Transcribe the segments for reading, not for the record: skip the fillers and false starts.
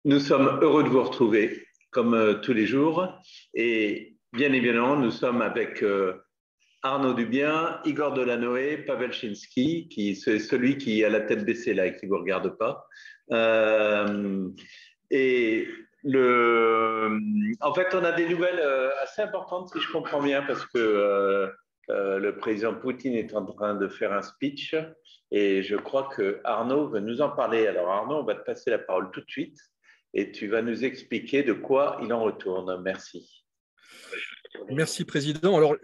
Nous sommes heureux de vous retrouver, comme tous les jours. Et bien évidemment, nous sommes avec Arnaud Dubien, Igor Delanoë, Pavel Chinsky, qui c'est celui qui a la tête baissée là et qui ne vous regarde pas. Euh, et en fait, on a des nouvelles assez importantes, si je comprends bien, parce que le président Poutine est en train de faire un speech et je crois que Arnaud va nous en parler. Alors Arnaud, on va te passer la parole tout de suite et tu vas nous expliquer de quoi il en retourne. Merci. Merci, Président. Alors,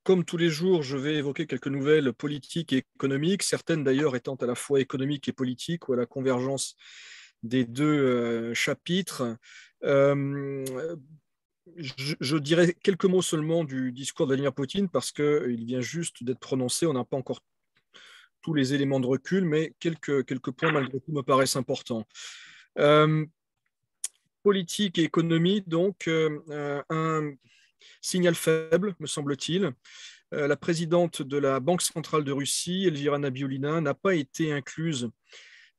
comme tous les jours, je vais évoquer quelques nouvelles politiques et économiques, certaines d'ailleurs étant à la fois économiques et politiques ou à la convergence des deux chapitres. Euh, je dirais quelques mots seulement du discours de Vladimir Poutine parce qu'il vient juste d'être prononcé. On n'a pas encore tous les éléments de recul, mais quelques points malgré tout me paraissent importants. Euh, Politique et économie, donc, un signal faible, me semble-t-il. La présidente de la Banque centrale de Russie, Elvira Nabiullina, n'a pas été incluse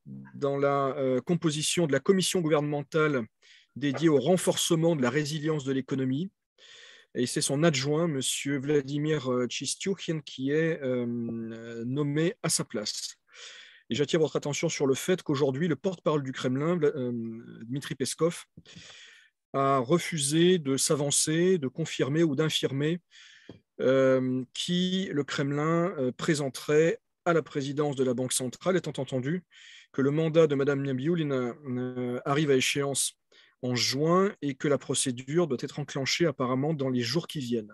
dans la composition de la commission gouvernementale dédiée au renforcement de la résilience de l'économie. Et c'est son adjoint, M. Vladimir Chistyukhin, qui est nommé à sa place. Et j'attire votre attention sur le fait qu'aujourd'hui, le porte-parole du Kremlin, Dmitri Peskov, a refusé de s'avancer, de confirmer ou d'infirmer qui le Kremlin présenterait à la présidence de la Banque centrale, étant entendu que le mandat de Mme Nabiullina arrive à échéance en juin et que la procédure doit être enclenchée apparemment dans les jours qui viennent.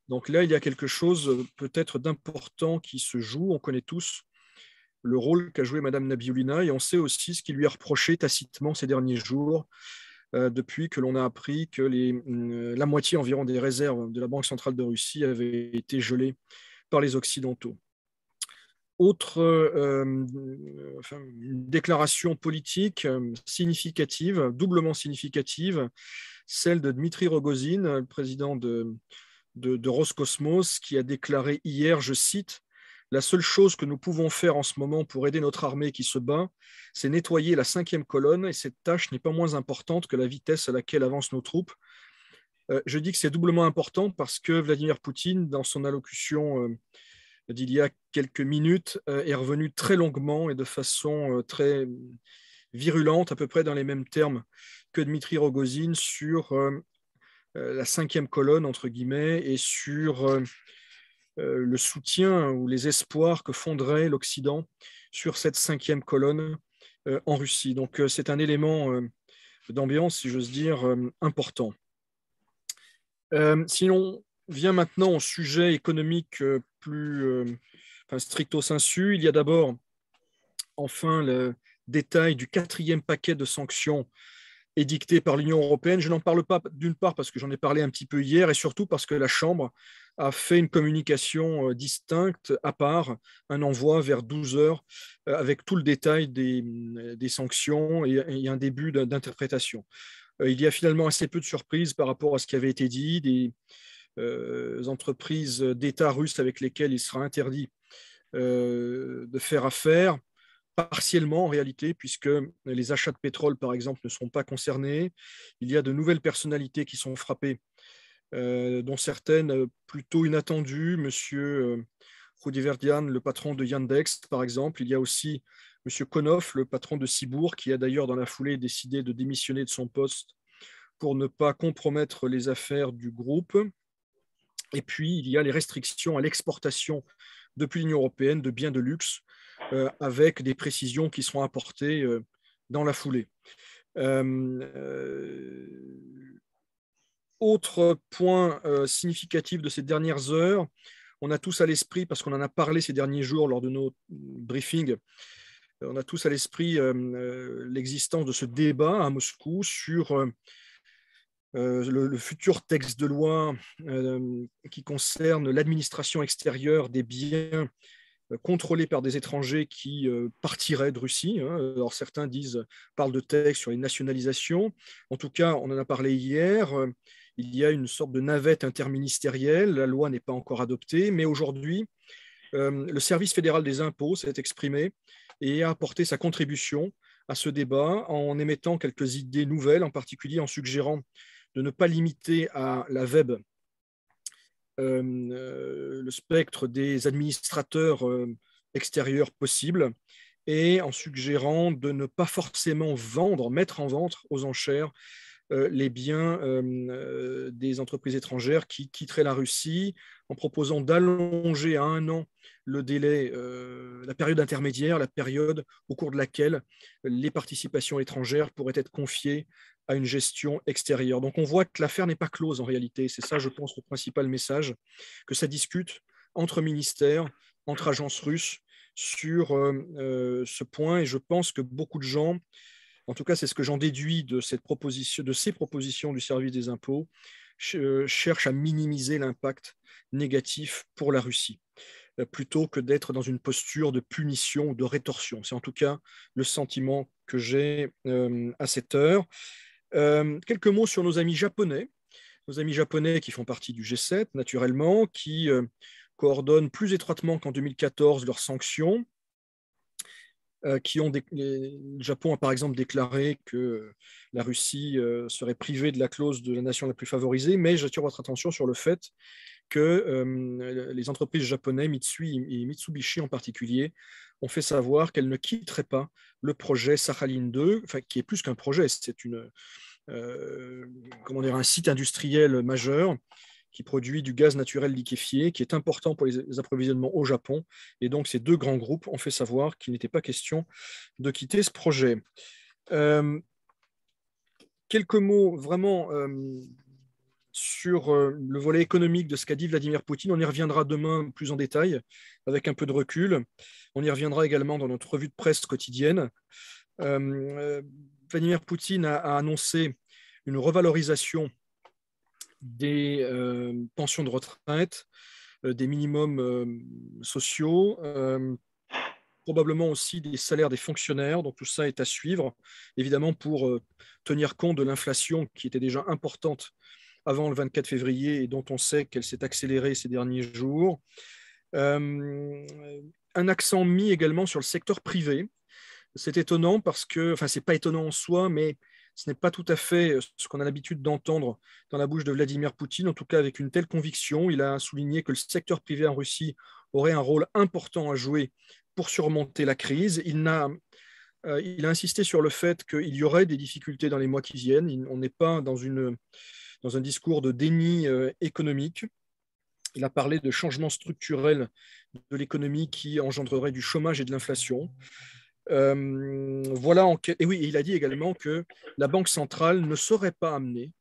Donc là, il y a quelque chose peut-être d'important qui se joue. On connaît tous le rôle qu'a joué Mme Nabiullina et on sait aussi ce qui lui est reproché tacitement ces derniers jours depuis que l'on a appris que la moitié environ des réserves de la Banque centrale de Russie avaient été gelées par les Occidentaux. Autre déclaration politique significative, doublement significative, celle de Dmitri Rogozin, le président de Roscosmos, qui a déclaré hier, je cite, « La seule chose que nous pouvons faire en ce moment pour aider notre armée qui se bat, c'est nettoyer la 5e colonne, et cette tâche n'est pas moins importante que la vitesse à laquelle avancent nos troupes. » Je dis que c'est doublement important parce que Vladimir Poutine, dans son allocution d'il y a quelques minutes, est revenu très longuement et de façon très virulente, à peu près dans les mêmes termes que Dmitri Rogozin, sur la 5e colonne, entre guillemets, et sur le soutien ou les espoirs que fonderait l'Occident sur cette 5e colonne en Russie. Donc c'est un élément d'ambiance, si j'ose dire, important. Si l'on vient maintenant au sujet économique plus stricto sensu, il y a d'abord enfin le détail du 4e paquet de sanctions édicté par l'Union européenne. Je n'en parle pas d'une part parce que j'en ai parlé un petit peu hier et surtout parce que la Chambre a fait une communication distincte à part, un envoi vers 12 heures avec tout le détail des sanctions et un début d'interprétation. Il y a finalement assez peu de surprises par rapport à ce qui avait été dit, des entreprises d'État russes avec lesquelles il sera interdit de faire affaire, partiellement en réalité, puisque les achats de pétrole, par exemple, ne seront pas concernés. Il y a de nouvelles personnalités qui sont frappées, dont certaines plutôt inattendues. Monsieur Khoudiverdian, le patron de Yandex, par exemple. Il y a aussi Monsieur Konov, le patron de Cibourg, qui a d'ailleurs dans la foulée décidé de démissionner de son poste pour ne pas compromettre les affaires du groupe. Et puis, il y a les restrictions à l'exportation depuis l'Union européenne de biens de luxe, avec des précisions qui seront apportées dans la foulée. Autre point significatif de ces dernières heures, on a tous à l'esprit, parce qu'on en a parlé ces derniers jours lors de nos briefings, on a tous à l'esprit l'existence de ce débat à Moscou sur le futur texte de loi qui concerne l'administration extérieure des biens contrôlés par des étrangers qui partiraient de Russie. Alors certains parlent de texte sur les nationalisations. En tout cas, on en a parlé hier. Il y a une sorte de navette interministérielle. La loi n'est pas encore adoptée, mais aujourd'hui, le service fédéral des impôts s'est exprimé et a apporté sa contribution à ce débat en émettant quelques idées nouvelles, en particulier en suggérant de ne pas limiter à la web le spectre des administrateurs extérieurs possibles et en suggérant de ne pas forcément vendre, mettre en vente aux enchères les biens des entreprises étrangères qui quitteraient la Russie, en proposant d'allonger à 1 an le délai, la période intermédiaire, la période au cours de laquelle les participations étrangères pourraient être confiées à une gestion extérieure. Donc on voit que l'affaire n'est pas close en réalité. C'est ça, je pense, le principal message, que ça discute entre ministères, entre agences russes sur ce point. Et je pense que beaucoup de gens, en tout cas c'est ce que j'en déduis de ces propositions du service des impôts, cherchent à minimiser l'impact négatif pour la Russie, plutôt que d'être dans une posture de punition ou de rétorsion. C'est en tout cas le sentiment que j'ai à cette heure. Quelques mots sur nos amis japonais qui font partie du G7, naturellement, qui coordonnent plus étroitement qu'en 2014 leurs sanctions, le Japon a par exemple déclaré que la Russie serait privée de la clause de la nation la plus favorisée, mais j'attire votre attention sur le fait que les entreprises japonaises, Mitsui et Mitsubishi en particulier, ont fait savoir qu'elles ne quitteraient pas le projet Sakhalin 2, enfin, qui est plus qu'un projet, c'est un site industriel majeur qui produit du gaz naturel liquéfié, qui est important pour les approvisionnements au Japon. Et donc, ces deux grands groupes ont fait savoir qu'il n'était pas question de quitter ce projet. Quelques mots vraiment sur le volet économique de ce qu'a dit Vladimir Poutine. On y reviendra demain plus en détail, avec un peu de recul. On y reviendra également dans notre revue de presse quotidienne. Vladimir Poutine a annoncé une revalorisation des pensions de retraite, des minimums sociaux, probablement aussi des salaires des fonctionnaires. Donc tout ça est à suivre, évidemment pour tenir compte de l'inflation qui était déjà importante avant le 24 février et dont on sait qu'elle s'est accélérée ces derniers jours. Un accent mis également sur le secteur privé. C'est étonnant parce que, enfin, c'est pas étonnant en soi, mais ce n'est pas tout à fait ce qu'on a l'habitude d'entendre dans la bouche de Vladimir Poutine, en tout cas avec une telle conviction. Il a souligné que le secteur privé en Russie aurait un rôle important à jouer pour surmonter la crise. Il a insisté sur le fait qu'il y aurait des difficultés dans les mois qui viennent. On n'est pas dans un discours de déni économique. Il a parlé de changements structurels de l'économie qui engendreraient du chômage et de l'inflation. Et oui, il a dit également que la Banque centrale ne serait pas amenée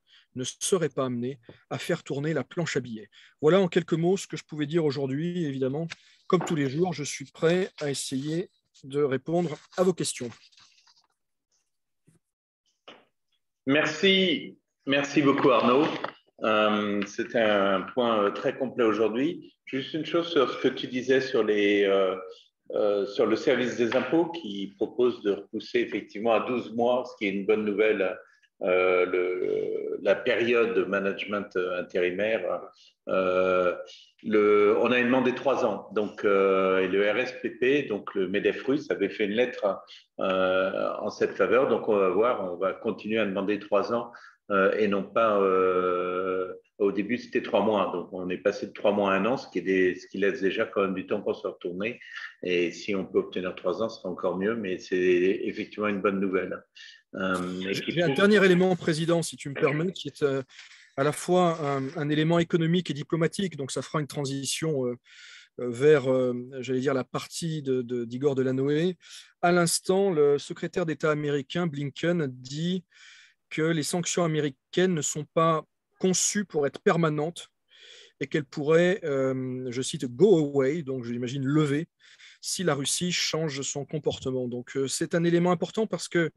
à faire tourner la planche à billets. Voilà en quelques mots ce que je pouvais dire aujourd'hui. Évidemment, comme tous les jours, je suis prêt à essayer de répondre à vos questions. Merci beaucoup Arnaud. C'était un point très complet aujourd'hui. Juste une chose sur ce que tu disais sur sur le service des impôts qui propose de repousser effectivement à 12 mois, ce qui est une bonne nouvelle, la période de management intérimaire. On a demandé 3 ans, donc, et le RSPP, donc le MEDEF russe, avait fait une lettre en cette faveur. Donc on va voir, on va continuer à demander 3 ans et non pas au début c'était 3 mois, donc on est passé de 3 mois à 1 an, ce qui laisse déjà quand même du temps pour se retourner, et si on peut obtenir 3 ans ce sera encore mieux, mais c'est effectivement une bonne nouvelle. J'ai un dernier élément, Président, si tu me permets, qui est à la fois un élément économique et diplomatique, donc ça fera une transition vers, j'allais dire, la partie d'Igor Delanoë. À l'instant, le secrétaire d'État américain, Blinken, dit que les sanctions américaines ne sont pas conçues pour être permanentes et qu'elles pourraient, je cite, go away, donc j'imagine lever, si la Russie change son comportement. Donc c'est un élément important parce que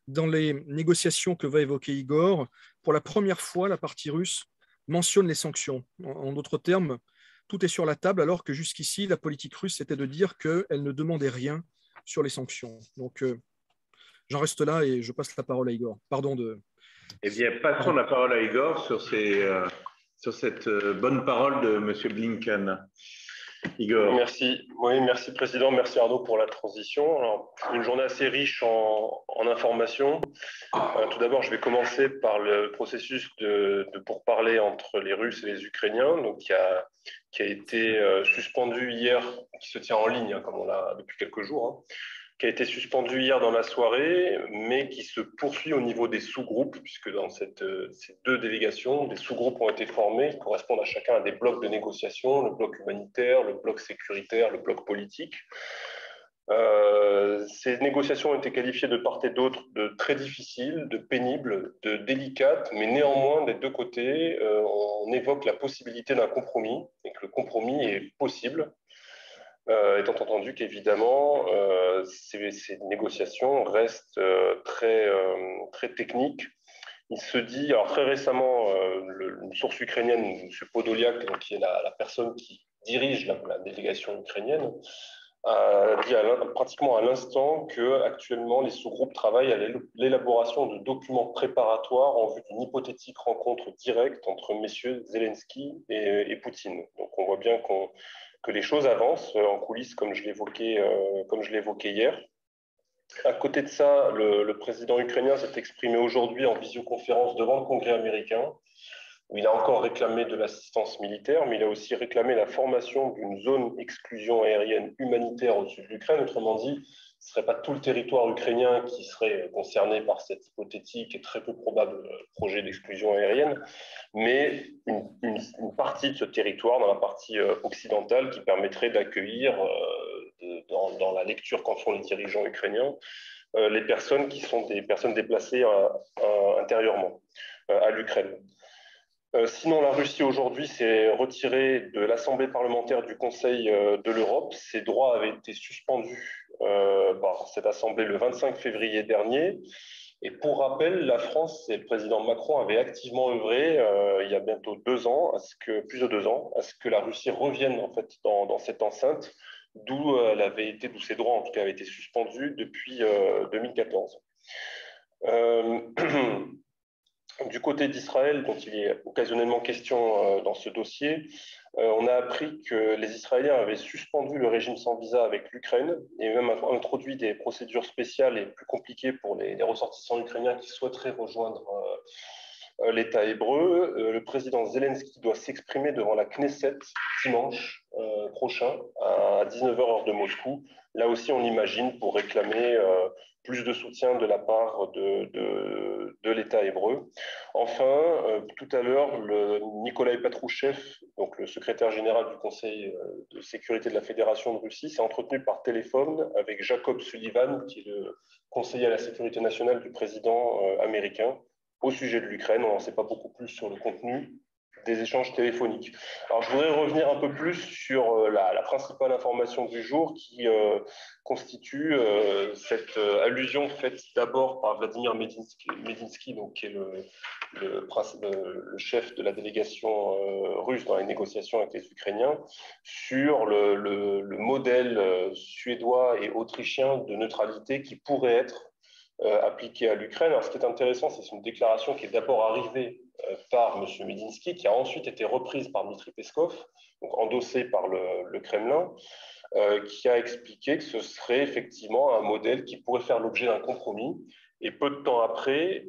dans les négociations que va évoquer Igor, pour la première fois, la partie russe mentionne les sanctions. En d'autres termes, tout est sur la table, alors que jusqu'ici, la politique russe, c'était de dire qu'elle ne demandait rien sur les sanctions. Donc, j'en reste là et je passe la parole à Igor. Pardon de... Eh bien, passons la parole à Igor sur cette bonne parole de M. Blinken. Igor. Merci. Oui, merci Président, merci Arnaud pour la transition. Alors, une journée assez riche en informations. Tout d'abord, je vais commencer par le processus de pourparlers entre les Russes et les Ukrainiens, donc qui a été suspendu hier, qui se tient en ligne, comme on l'a depuis quelques jours, qui a été suspendu hier dans la soirée, mais qui se poursuit au niveau des sous-groupes, puisque dans ces deux délégations, des sous-groupes ont été formés, qui correspondent à chacun à des blocs de négociation, le bloc humanitaire, le bloc sécuritaire, le bloc politique. Ces négociations ont été qualifiées de part et d'autre de très difficiles, de pénibles, de délicates, mais néanmoins, des deux côtés, on évoque la possibilité d'un compromis, et que le compromis est possible. Étant entendu qu'évidemment, ces négociations restent très techniques. Il se dit, alors très récemment, une source ukrainienne, M. Podolyak, donc, qui est la personne qui dirige la délégation ukrainienne, a dit pratiquement à l'instant qu'actuellement, les sous-groupes travaillent à l'élaboration de documents préparatoires en vue d'une hypothétique rencontre directe entre messieurs Zelensky et Poutine. Donc on voit bien que les choses avancent en coulisses, comme je l'évoquais hier. À côté de ça, le président ukrainien s'est exprimé aujourd'hui en visioconférence devant le Congrès américain, où il a encore réclamé de l'assistance militaire, mais il a aussi réclamé la formation d'une zone exclusion aérienne humanitaire au sud de l'Ukraine. Autrement dit, ce ne serait pas tout le territoire ukrainien qui serait concerné par cet hypothétique et très peu probable projet d'exclusion aérienne, mais une partie de ce territoire, dans la partie occidentale, qui permettrait d'accueillir, dans la lecture qu'en font les dirigeants ukrainiens, les personnes qui sont des personnes déplacées intérieurement à l'Ukraine. Sinon, la Russie aujourd'hui s'est retirée de l'Assemblée parlementaire du Conseil de l'Europe. Ses droits avaient été suspendus par cette Assemblée le 25 février dernier. Et pour rappel, la France et le président Macron avaient activement œuvré il y a bientôt 2 ans, plus de 2 ans, à ce que la Russie revienne en fait dans cette enceinte, d'où ses droits en tout cas avaient été suspendus depuis 2014. Du côté d'Israël, dont il est occasionnellement question dans ce dossier, on a appris que les Israéliens avaient suspendu le régime sans visa avec l'Ukraine et même introduit des procédures spéciales et plus compliquées pour les ressortissants ukrainiens qui souhaiteraient rejoindre l'État hébreu. Le président Zelensky doit s'exprimer devant la Knesset dimanche prochain à 19h heure de Moscou. Là aussi, on imagine pour réclamer plus de soutien de la part de l'État hébreu. Enfin, tout à l'heure, Nikolai Patrouchev, donc le secrétaire général du Conseil de sécurité de la Fédération de Russie, s'est entretenu par téléphone avec Jacob Sullivan, qui est le conseiller à la sécurité nationale du président américain, au sujet de l'Ukraine. On n'en sait pas beaucoup plus sur le contenu des échanges téléphoniques. Alors, je voudrais revenir un peu plus sur la principale information du jour qui constitue cette allusion faite d'abord par Vladimir Medinsky, donc, qui est le chef de la délégation russe dans les négociations avec les Ukrainiens, sur le modèle suédois et autrichien de neutralité qui pourrait être appliqué à l'Ukraine. Alors, ce qui est intéressant, c'est une déclaration qui est d'abord arrivée par M. Medinsky, qui a ensuite été reprise par Dmitry Peskov, donc endossée par le Kremlin, qui a expliqué que ce serait effectivement un modèle qui pourrait faire l'objet d'un compromis. Et peu de temps après,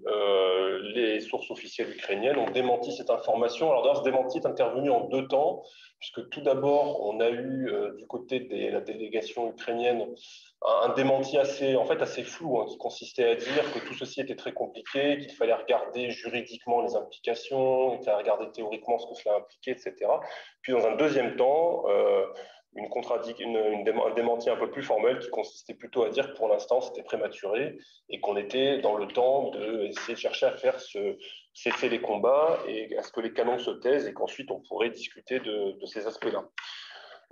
les sources officielles ukrainiennes ont démenti cette information. Alors d'ailleurs, ce démenti est intervenu en 2 temps, puisque tout d'abord, on a eu du côté de la délégation ukrainienne un démenti assez flou, qui consistait à dire que tout ceci était très compliqué, qu'il fallait regarder juridiquement les implications, qu'il fallait regarder théoriquement ce que cela impliquait, etc. Puis dans un deuxième temps, un démenti un peu plus formel qui consistait plutôt à dire que pour l'instant c'était prématuré et qu'on était dans le temps d'essayer de chercher à faire cesser les combats et à ce que les canons se taisent et qu'ensuite on pourrait discuter de ces aspects-là.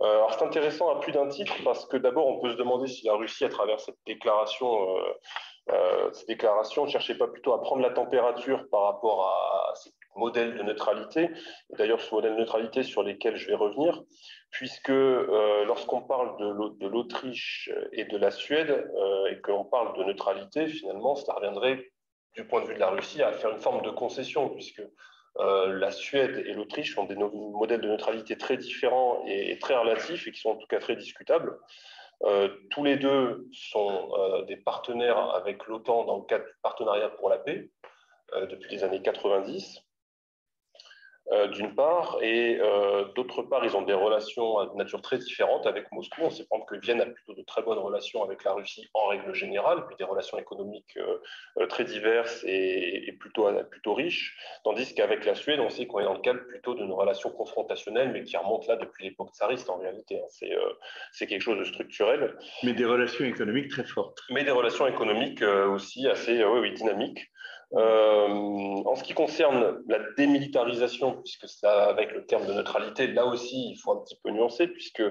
Alors c'est intéressant à plus d'un titre parce que d'abord on peut se demander si la Russie, à travers cette déclaration, ne cherchait pas plutôt à prendre la température par rapport à ce modèle de neutralité. Et d'ailleurs, ce modèle de neutralité sur lesquels je vais revenir, puisque lorsqu'on parle de l'Autriche et de la Suède et qu'on parle de neutralité, finalement, ça reviendrait du point de vue de la Russie à faire une forme de concession, puisque La Suède et l'Autriche ont des modèles de neutralité très différents et très relatifs et qui sont en tout cas très discutables. Tous les deux sont des partenaires avec l'OTAN dans le cadre du partenariat pour la paix depuis les années 90. D'une part, et d'autre part, ils ont des relations de nature très différente avec Moscou. On sait par exemple que Vienne a plutôt de très bonnes relations avec la Russie en règle générale, puis des relations économiques très diverses et plutôt riches, tandis qu'avec la Suède, on sait qu'on est dans le cadre plutôt d'une relation confrontationnelle, mais qui remonte là depuis l'époque tsariste en réalité. C'est quelque chose de structurel. Mais des relations économiques très fortes. Mais des relations économiques aussi assez dynamiques. En ce qui concerne la démilitarisation, puisque ça, avec le terme de neutralité, là aussi, il faut un petit peu nuancer, puisque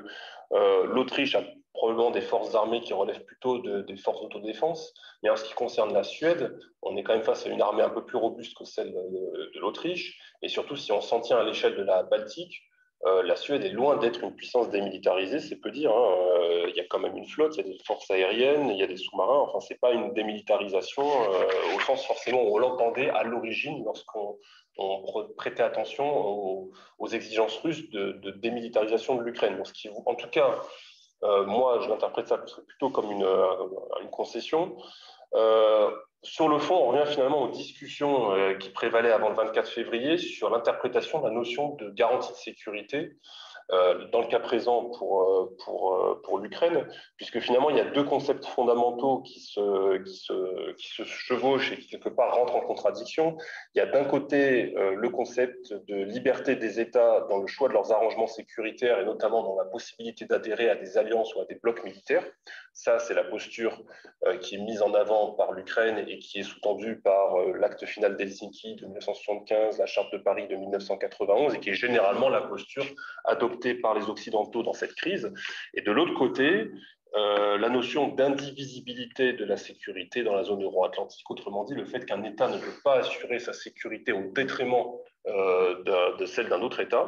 l'Autriche a probablement des forces armées qui relèvent plutôt des forces d'autodéfense. Mais en ce qui concerne la Suède, on est quand même face à une armée un peu plus robuste que celle de l'Autriche. Et surtout, si on s'en tient à l'échelle de la Baltique, la Suède est loin d'être une puissance démilitarisée, c'est peu dire. Il y a quand même une flotte, il y a des forces aériennes, il y a des sous-marins. Enfin, ce n'est pas une démilitarisation au sens forcément où on l'entendait à l'origine lorsqu'on prêtait attention aux exigences russes de démilitarisation de l'Ukraine. En tout cas, moi, je l'interprète ça plutôt comme une concession. Sur le fond, on revient finalement aux discussions qui prévalaient avant le 24 février sur l'interprétation de la notion de garantie de sécurité dans le cas présent pour l'Ukraine, puisque finalement, il y a deux concepts fondamentaux qui se chevauchent et qui, quelque part, rentrent en contradiction. Il y a d'un côté le concept de liberté des États dans le choix de leurs arrangements sécuritaires et notamment dans la possibilité d'adhérer à des alliances ou à des blocs militaires. Ça, c'est la posture qui est mise en avant par l'Ukraine et qui est sous-tendue par l'acte final d'Helsinki de 1975, la Charte de Paris de 1991 et qui est généralement la posture adoptée par les Occidentaux dans cette crise. Et de l'autre côté, la notion d'indivisibilité de la sécurité dans la zone euro-atlantique, autrement dit, le fait qu'un État ne peut pas assurer sa sécurité au détriment de celle d'un autre État.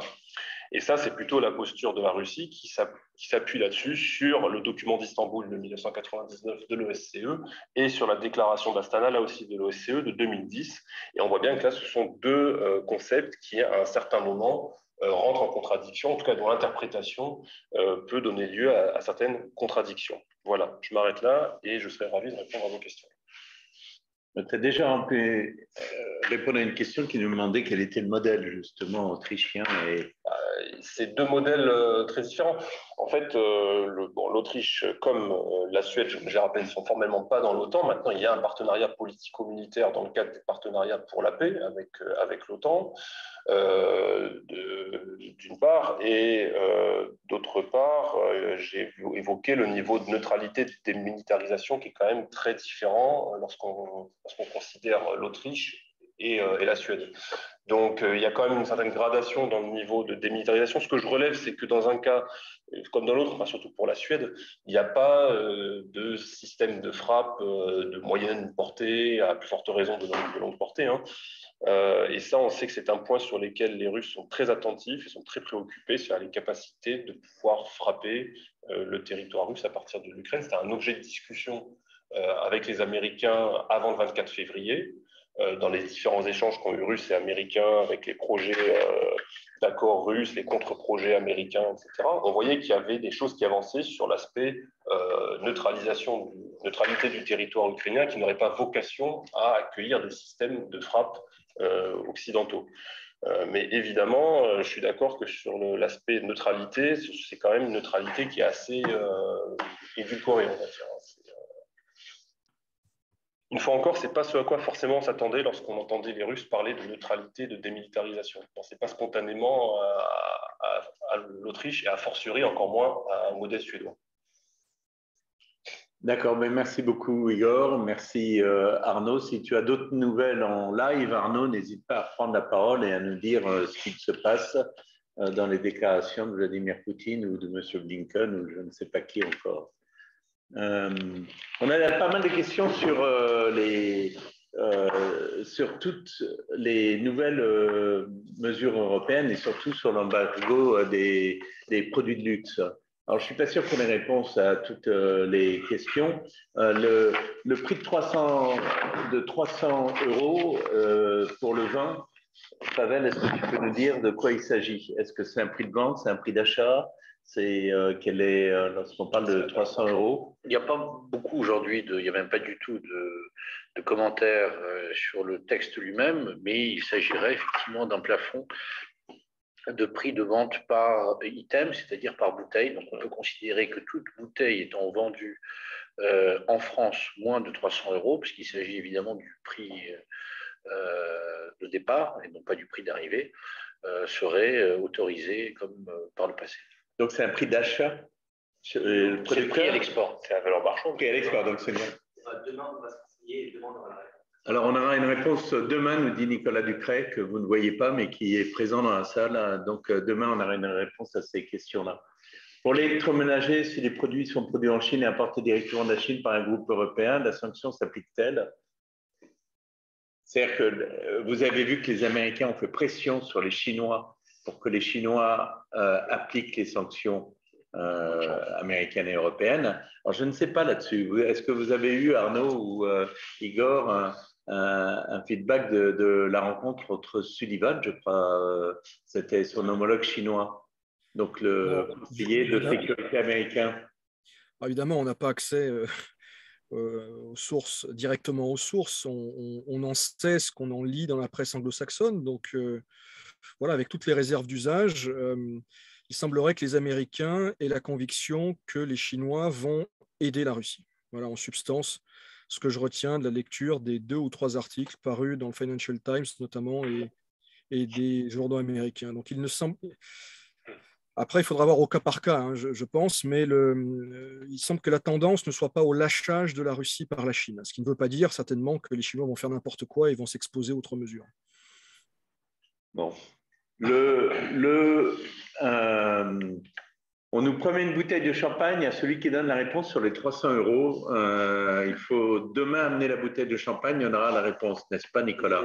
Et ça, c'est plutôt la posture de la Russie qui s'appuie là-dessus sur le document d'Istanbul de 1999 de l'OSCE et sur la déclaration d'Astana, là aussi de l'OSCE de 2010. Et on voit bien que là, ce sont deux concepts qui, à un certain moment, rentrent en contradiction, en tout cas dont l'interprétation peut donner lieu à certaines contradictions. Voilà, je m'arrête là et je serai ravi de répondre à vos questions. Tu as déjà pu répondre à une question qui nous demandait quel était le modèle justement autrichien et... C'est deux modèles très différents. En fait, l'Autriche, comme la Suède, je le rappelle, ne sont formellement pas dans l'OTAN. Maintenant, il y a un partenariat politico-militaire dans le cadre des partenariats pour la paix avec l'OTAN, d'une part, et d'autre part, j'ai évoqué le niveau de neutralité, de démilitarisation qui est quand même très différent lorsqu'on considère l'Autriche et la Suède. Donc, il y a quand même une certaine gradation dans le niveau de démilitarisation. Ce que je relève, c'est que dans un cas comme dans l'autre, surtout pour la Suède, il n'y a pas de système de frappe de moyenne portée, à plus forte raison de longue portée. Et ça, on sait que c'est un point sur lequel les Russes sont très attentifs et sont très préoccupés sur les capacités de pouvoir frapper le territoire russe à partir de l'Ukraine. C'était un objet de discussion avec les Américains avant le 24 février. Dans les différents échanges qu'ont eu Russes et Américains avec les projets d'accords russes, les contre-projets américains, etc., on voyait qu'il y avait des choses qui avançaient sur l'aspect neutralité du territoire ukrainien qui n'aurait pas vocation à accueillir des systèmes de frappe occidentaux. Mais évidemment, je suis d'accord que sur l'aspect neutralité, c'est quand même une neutralité qui est assez édulcorée, on va dire. Une fois encore, ce n'est pas ce à quoi forcément on s'attendait lorsqu'on entendait les Russes parler de neutralité, de démilitarisation. On ne pensait pas spontanément à l'Autriche et a fortiori encore moins à un modèle suédois. D'accord, mais merci beaucoup Igor, merci Arnaud. Si tu as d'autres nouvelles en live, Arnaud, n'hésite pas à prendre la parole et à nous dire ce qu'il se passe dans les déclarations de Vladimir Poutine ou de M. Blinken ou je ne sais pas qui encore. On a pas mal de questions sur toutes les nouvelles mesures européennes et surtout sur l'embargo des produits de luxe. Alors, je ne suis pas sûr qu'on ait réponse à toutes les questions. Le prix de 300 € pour le vin Pavel, est-ce que tu peux nous dire de quoi il s'agit? Est-ce que c'est un prix de vente, c'est un prix d'achat? Lorsqu'on parle de 300 €? Il n'y a pas beaucoup aujourd'hui, il n'y a même pas du tout de commentaires sur le texte lui-même, mais il s'agirait effectivement d'un plafond de prix de vente par item, c'est-à-dire par bouteille. Donc on peut considérer que toute bouteille étant vendue en France moins de 300 €, puisqu'il s'agit évidemment du prix de départ et non pas du prix d'arrivée, serait autorisée comme par le passé. Donc c'est un prix d'achat? C'est le prix à l'export, c'est la valeur marchande. Prix à l'export, donc c'est bien. Demain, on va se renseigner et demain, on aura la réponse. Alors, on aura une réponse demain, nous dit Nicolas Ducret, que vous ne voyez pas, mais qui est présent dans la salle. Donc, demain, on aura une réponse à ces questions-là. Pour l'électroménager, si les produits sont produits en Chine et importés directement de la Chine par un groupe européen, la sanction s'applique-t-elle? C'est-à-dire que vous avez vu que les Américains ont fait pression sur les Chinois pour que les Chinois appliquent les sanctions américaines et européennes. Alors, je ne sais pas là-dessus. Est-ce que vous avez eu, Arnaud ou Igor, un feedback de la rencontre entre Sullivan, je crois, c'était son homologue chinois, donc le conseiller de sécurité américain? Évidemment, on n'a pas accès aux sources, directement aux sources. On en sait ce qu'on en lit dans la presse anglo-saxonne. Donc, voilà, avec toutes les réserves d'usage, il semblerait que les Américains aient la conviction que les Chinois vont aider la Russie. Voilà, en substance, ce que je retiens de la lecture des 2 ou 3 articles parus dans le Financial Times notamment et des journaux américains. Donc, il ne semble... Après, il faudra voir au cas par cas, hein, je pense, mais il semble que la tendance ne soit pas au lâchage de la Russie par la Chine, ce qui ne veut pas dire certainement que les Chinois vont faire n'importe quoi et vont s'exposer outre mesure. Bon. On nous promet une bouteille de champagne à celui qui donne la réponse sur les 300 €. Il faut demain amener la bouteille de champagne, on aura la réponse, n'est-ce pas, Nicolas?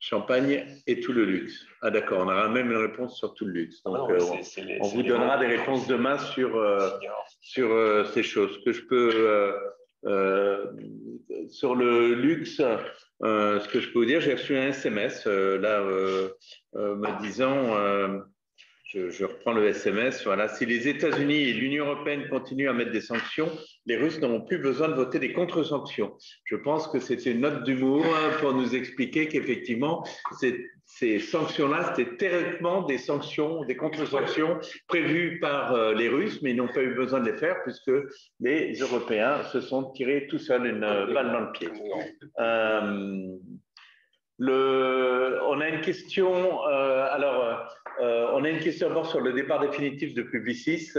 Champagne et tout le luxe. Ah d'accord, on aura même une réponse sur tout le luxe. Donc, on vous donnera des réponses demain sur ces choses. Que je peux, sur le luxe, ce que je peux vous dire, j'ai reçu un SMS me disant, je reprends le SMS, voilà, si les États-Unis et l'Union européenne continuent à mettre des sanctions, les Russes n'auront plus besoin de voter des contre-sanctions. Je pense que c'était une note d'humour pour nous expliquer qu'effectivement, ces sanctions-là, c'était théoriquement des sanctions, des contre-sanctions prévues par les Russes, mais ils n'ont pas eu besoin de les faire puisque les Européens se sont tirés tout seuls une balle dans le pied. On a une question, on a une question d'abord sur le départ définitif de Publicis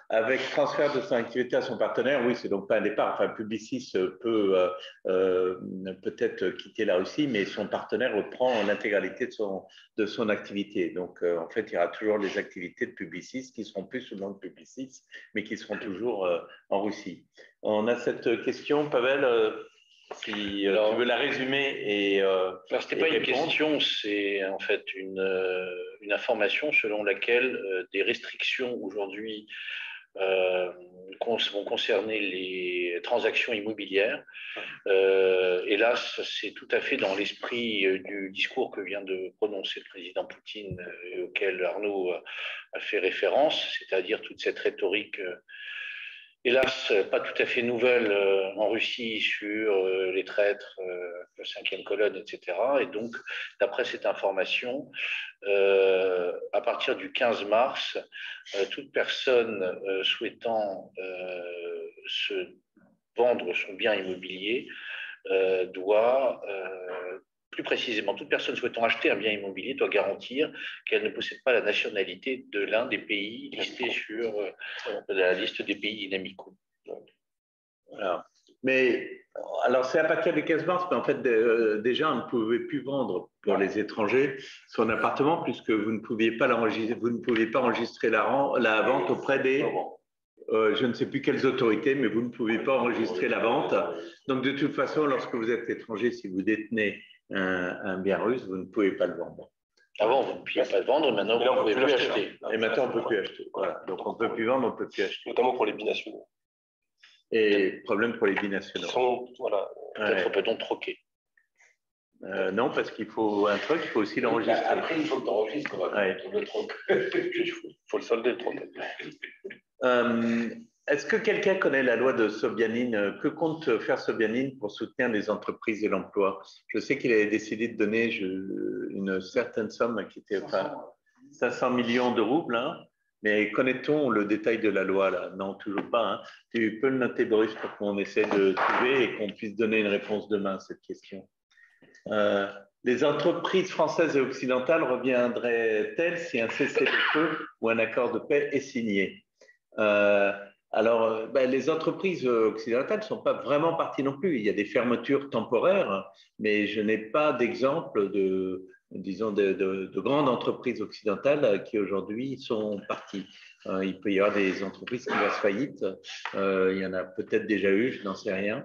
avec transfert de son activité à son partenaire. Oui, c'est donc pas un départ. Enfin, Publicis peut peut-être quitter la Russie, mais son partenaire reprend l'intégralité de son activité. Donc, en fait, il y aura toujours les activités de Publicis qui seront plus sous le nom de Publicis, mais qui seront toujours en Russie. On a cette question, Pavel. Si tu veux la résumer alors, ce n'était pas une question, c'est en fait une information selon laquelle des restrictions aujourd'hui vont concerner les transactions immobilières. Hélas, c'est tout à fait dans l'esprit du discours que vient de prononcer le président Poutine et auquel Arnaud a fait référence, c'est-à-dire toute cette rhétorique hélas, pas tout à fait nouvelle en Russie sur les traîtres, la 5e colonne, etc. Et donc, d'après cette information, à partir du 15 mars, toute personne souhaitant se vendre son bien immobilier doit, plus précisément, toute personne souhaitant acheter un bien immobilier doit garantir qu'elle ne possède pas la nationalité de l'un des pays listés sur la liste des pays inamicaux. Mais alors, c'est à partir du 15 mars, mais en fait, déjà, on ne pouvait plus vendre pour les étrangers son appartement puisque vous ne pouviez pas enregistrer la vente auprès des... je ne sais plus quelles autorités, mais vous ne pouvez pas enregistrer la vente. Donc, de toute façon, lorsque vous êtes étranger, si vous détenez un bien russe, vous ne pouvez pas le vendre. Avant, vous ne pouviez pas le vendre, maintenant, vous ne pouvez plus acheter. Et maintenant, on ne peut plus acheter. Voilà. Donc, on ne peut plus vendre, on ne peut plus acheter. Notamment pour les binationaux. Et problème pour les binationaux. Voilà. Peut-être peut-on troquer. Non, parce qu'il faut un truc, il faut aussi l'enregistrer. Après, il faut que tu enregistres. Ouais. Il faut le solder, le troc. Est-ce que quelqu'un connaît la loi de Sobyanin? Que compte faire Sobyanin pour soutenir les entreprises et l'emploi? Je sais qu'il avait décidé de donner une certaine somme qui était 500 millions de roubles, hein, mais connaît-on le détail de la loi là? Non, toujours pas. Hein. Tu peux le noter, Boris, pour qu'on essaie de trouver et qu'on puisse donner une réponse demain à cette question. Les entreprises françaises et occidentales reviendraient-elles si un cessez-le-feu ou un accord de paix est signé? Les entreprises occidentales ne sont pas vraiment parties non plus. Il y a des fermetures temporaires, mais je n'ai pas d'exemple de grandes entreprises occidentales qui aujourd'hui sont parties. Il peut y avoir des entreprises qui vont se faillite. Il y en a peut-être déjà eu, je n'en sais rien.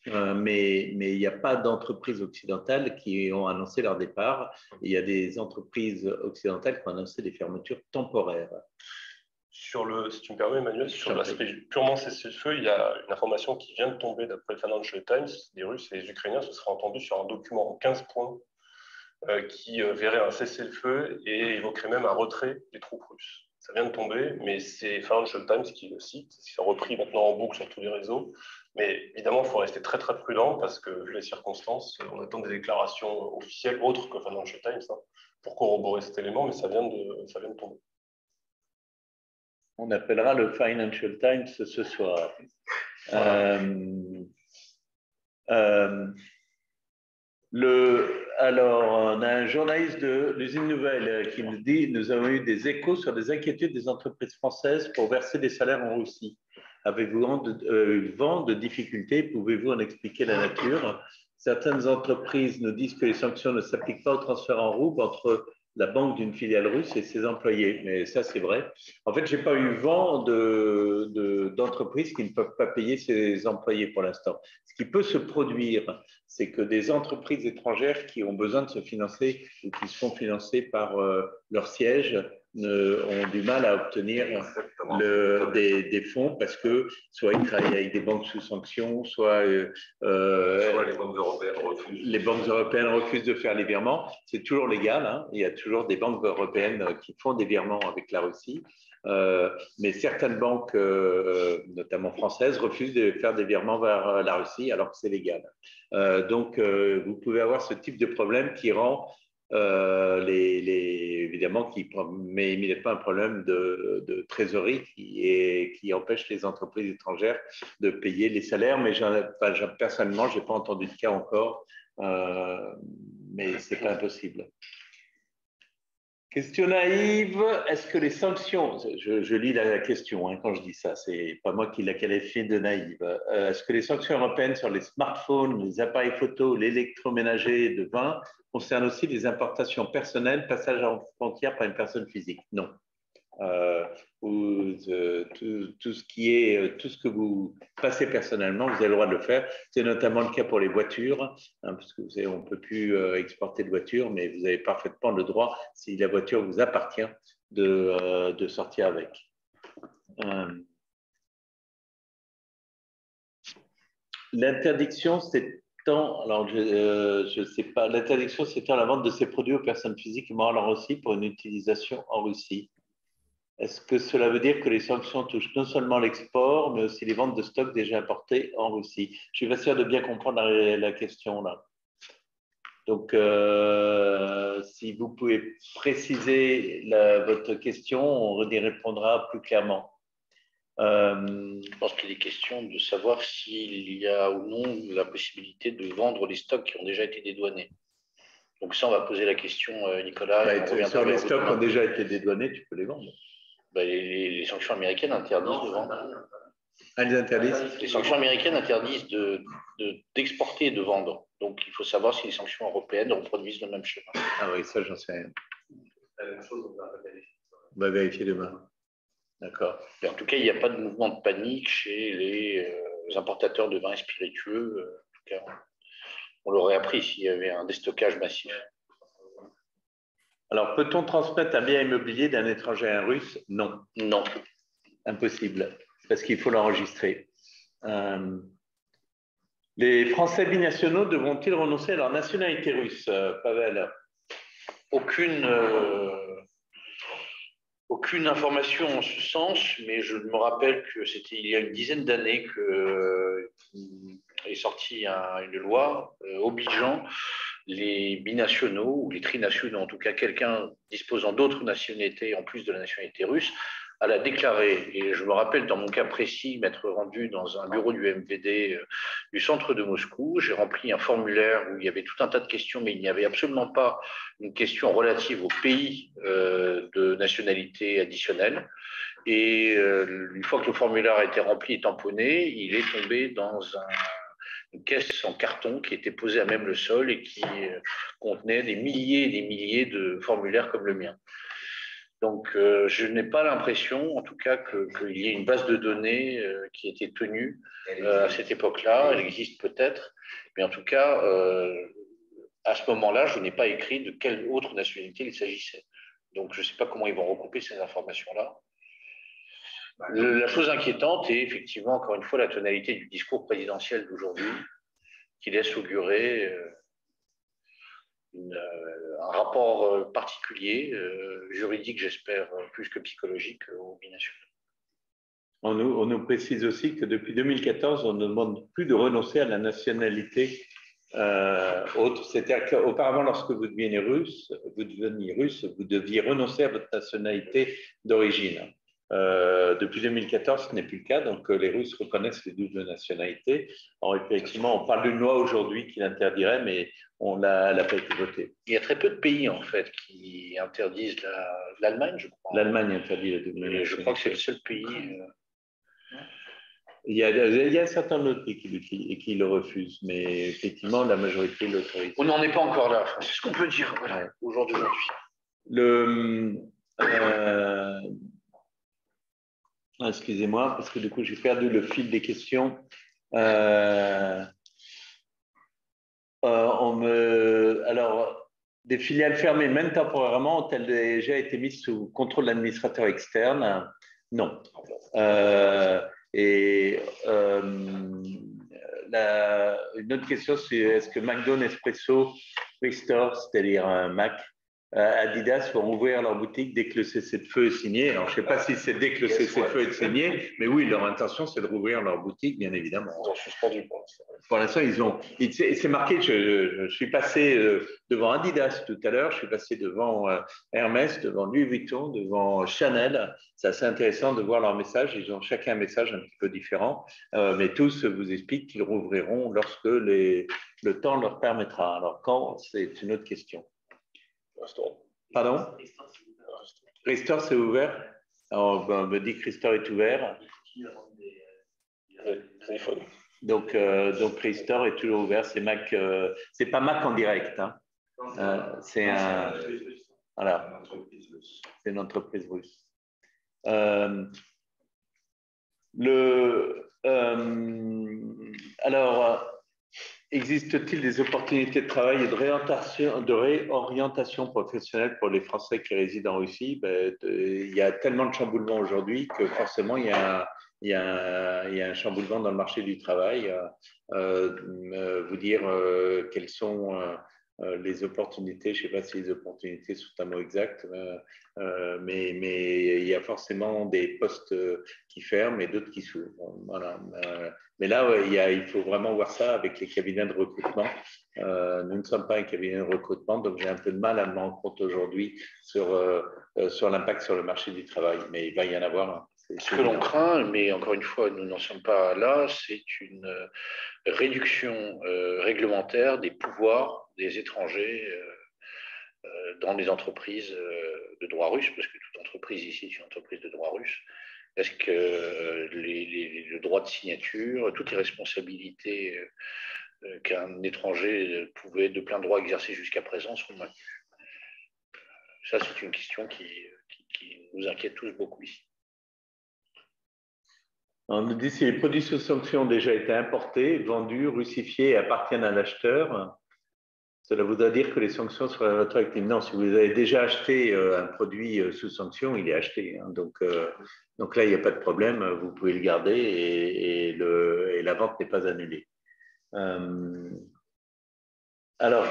Mais il n'y a pas d'entreprises occidentales qui ont annoncé leur départ. Il y a des entreprises occidentales qui ont annoncé des fermetures temporaires. Si tu me permets, Emmanuel, sur l'aspect purement cessez-le-feu, il y a une information qui vient de tomber d'après le Financial Times. Les Russes et les Ukrainiens se seraient entendus sur un document en 15 points qui verrait un cessez-le-feu et évoquerait même un retrait des troupes russes. Ça vient de tomber, mais c'est Financial Times qui le cite. C'est repris maintenant en boucle sur tous les réseaux. Mais évidemment, il faut rester très très prudent parce que, vu les circonstances, on attend des déclarations officielles autres que Financial Times pour corroborer cet élément, mais ça vient de tomber. On appellera le Financial Times ce soir. Voilà. Alors, on a un journaliste de l'usine Nouvelle qui nous dit « Nous avons eu des échos sur des inquiétudes des entreprises françaises pour verser des salaires en Russie. Avez-vous vent de difficultés? Pouvez-vous en expliquer la nature? Certaines entreprises nous disent que les sanctions ne s'appliquent pas au transfert en roubles entre la banque d'une filiale russe et ses employés. » Mais ça, c'est vrai. En fait, je n'ai pas eu vent d'entreprises qui ne peuvent pas payer ses employés pour l'instant. Ce qui peut se produire, c'est que des entreprises étrangères qui ont besoin de se financer ou qui se font financer par leur siège ont du mal à obtenir des fonds parce que soit ils travaillent avec des banques sous sanction, soit les banques européennes refusent de faire les virements. C'est toujours légal, hein. Il y a toujours des banques européennes qui font des virements avec la Russie. Mais certaines banques, notamment françaises, refusent de faire des virements vers la Russie alors que c'est légal. Donc, vous pouvez avoir ce type de problème qui rend évidemment, mais il n'y a pas un problème de trésorerie qui empêche les entreprises étrangères de payer les salaires. Mais personnellement, je n'ai pas entendu de cas encore, mais ce n'est pas impossible. Question naïve, est-ce que les sanctions, je lis la question quand je dis ça, c'est pas moi qui la qualifie de naïve, est-ce que les sanctions européennes sur les smartphones, les appareils photo, l'électroménager de vin concernent aussi les importations personnelles, passage en frontière par une personne physique? Non. Tout ce que vous passez personnellement, vous avez le droit de le faire. C'est notamment le cas pour les voitures, parce que vous savez, on ne peut plus exporter de voitures, mais vous avez parfaitement le droit, si la voiture vous appartient, de sortir avec. L'interdiction s'étend, alors je sais pas, l'interdiction s'étend à la vente de ces produits aux personnes physiques et morales en Russie pour une utilisation en Russie. Est-ce que cela veut dire que les sanctions touchent non seulement l'export, mais aussi les ventes de stocks déjà importés en Russie? Je suis pas sûr de bien comprendre la question là. Donc, si vous pouvez préciser votre question, on y répondra plus clairement. Je pense qu'il est question de savoir s'il y a ou non la possibilité de vendre les stocks qui ont déjà été dédouanés. Donc ça, on va poser la question, Nicolas. Sur les stocks qui ont déjà été dédouanés, tu peux les vendre. Les sanctions américaines interdisent de vendre. Elles interdisent. Les sanctions américaines interdisent d'exporter et de vendre. Donc il faut savoir si les sanctions européennes reproduisent le même schéma. Ah oui, ça, j'en sais rien. La même chose, on va vérifier demain. D'accord. En tout cas, il n'y a pas de mouvement de panique chez les importateurs de vins et spiritueux. En tout cas, on l'aurait appris s'il y avait un déstockage massif. Alors, peut-on transmettre un bien immobilier d'un étranger à un Russe? Non. Non. Impossible, parce qu'il faut l'enregistrer. Les Français binationaux devront-ils renoncer à leur nationalité russe, Pavel? Aucune information en ce sens, mais je me rappelle que c'était il y a une dizaine d'années qu'est sortie une loi obligeant les binationaux ou les trinationaux, en tout cas quelqu'un disposant d'autres nationalités en plus de la nationalité russe, à la déclarer. Et je me rappelle, dans mon cas précis, m'être rendu dans un bureau du MVD du centre de Moscou. J'ai rempli un formulaire où il y avait tout un tas de questions, mais il n'y avait absolument pas une question relative au pays de nationalité additionnelle. Et une fois que le formulaire a été rempli et tamponné, il est tombé dans une caisse en carton qui était posée à même le sol et qui contenait des milliers et des milliers de formulaires comme le mien. Donc, je n'ai pas l'impression, en tout cas, qu'il y ait une base de données qui était tenue à cette époque-là. Elle existe peut-être, mais en tout cas, à ce moment-là, je n'ai pas écrit de quelle autre nationalité il s'agissait. Donc, je ne sais pas comment ils vont regrouper ces informations-là. La chose inquiétante est effectivement, encore une fois, la tonalité du discours présidentiel d'aujourd'hui, qui laisse augurer un rapport particulier, juridique, j'espère, plus que psychologique, aux binationaux. On nous précise aussi que depuis 2014, on ne demande plus de renoncer à la nationalité autre. C'est-à-dire qu'auparavant, lorsque vous deveniez russe, vous deviez renoncer à votre nationalité d'origine. Depuis 2014, ce n'est plus le cas, donc les Russes reconnaissent les doubles nationalités. Alors effectivement, on parle d'une loi aujourd'hui qui l'interdirait, mais elle n'a pas été votée. Il y a très peu de pays, en fait, qui interdisent l'Allemagne, je crois. L'Allemagne interdit la double nationalité. Je crois que c'est le seul pays. Il y a un certain nombre de pays qui le refusent, mais effectivement, la majorité l'autorise. On n'en est pas encore là, c'est ce qu'on peut dire voilà, au jour d'aujourd'hui. Excusez-moi, parce que du coup, j'ai perdu le fil des questions. Alors, des filiales fermées, même temporairement, ont-elles déjà été mises sous contrôle d'administrateurs externes? Non. Une autre question, c'est est-ce que McDo, Nespresso, Restore, c'est-à-dire Mac, Adidas vont ouvrir leur boutique dès que le cessez-le-feu est signé? Alors, je ne sais pas si c'est dès que le cessez-le-feu est signé, mais oui, leur intention, c'est de rouvrir leur boutique, bien évidemment. Ils ont suspendu pour l'instant. Pour l'instant, c'est marqué, je suis passé devant Adidas tout à l'heure, je suis passé devant Hermès, devant Louis Vuitton, devant Chanel. C'est assez intéressant de voir leur message. Ils ont chacun un message un petit peu différent, mais tous vous expliquent qu'ils rouvriront lorsque le temps leur permettra. Alors, quand, c'est une autre question. Restaurant. Pardon? Restore, c'est ouvert. Alors, on me dit que Restore est ouvert. Téléphone. Donc Restore est toujours ouvert. C'est Mac. C'est pas Mac en direct. Hein. C'est voilà. C'est une entreprise russe. Alors. Existe-t-il des opportunités de travail et de réorientation professionnelle pour les Français qui résident en Russie? Il y a tellement de chamboulements aujourd'hui que forcément il y a un chamboulement dans le marché du travail. Vous dire quelles sont les opportunités, je ne sais pas si les opportunités sont un mot exact, mais il y a forcément des postes qui ferment et d'autres qui s'ouvrent. Voilà. Mais là, il faut vraiment voir ça avec les cabinets de recrutement. Nous ne sommes pas un cabinet de recrutement, donc j'ai un peu de mal à me rendre compte aujourd'hui sur l'impact sur le marché du travail, mais il va y en avoir un. Ce que l'on craint, mais encore une fois, nous n'en sommes pas là, c'est une réduction réglementaire des pouvoirs des étrangers dans les entreprises de droit russe, parce que toute entreprise ici est une entreprise de droit russe. Est-ce que le droit de signature, toutes les responsabilités qu'un étranger pouvait de plein droit exercer jusqu'à présent sont maintenues? Ça, c'est une question qui nous inquiète tous beaucoup ici. On nous dit si les produits sous sanction ont déjà été importés, vendus, russifiés et appartiennent à l'acheteur, cela voudrait dire que les sanctions seraient rétroactives. Non, si vous avez déjà acheté un produit sous sanction, il est acheté. Hein. Donc là, il n'y a pas de problème, vous pouvez le garder et la vente n'est pas annulée. Alors,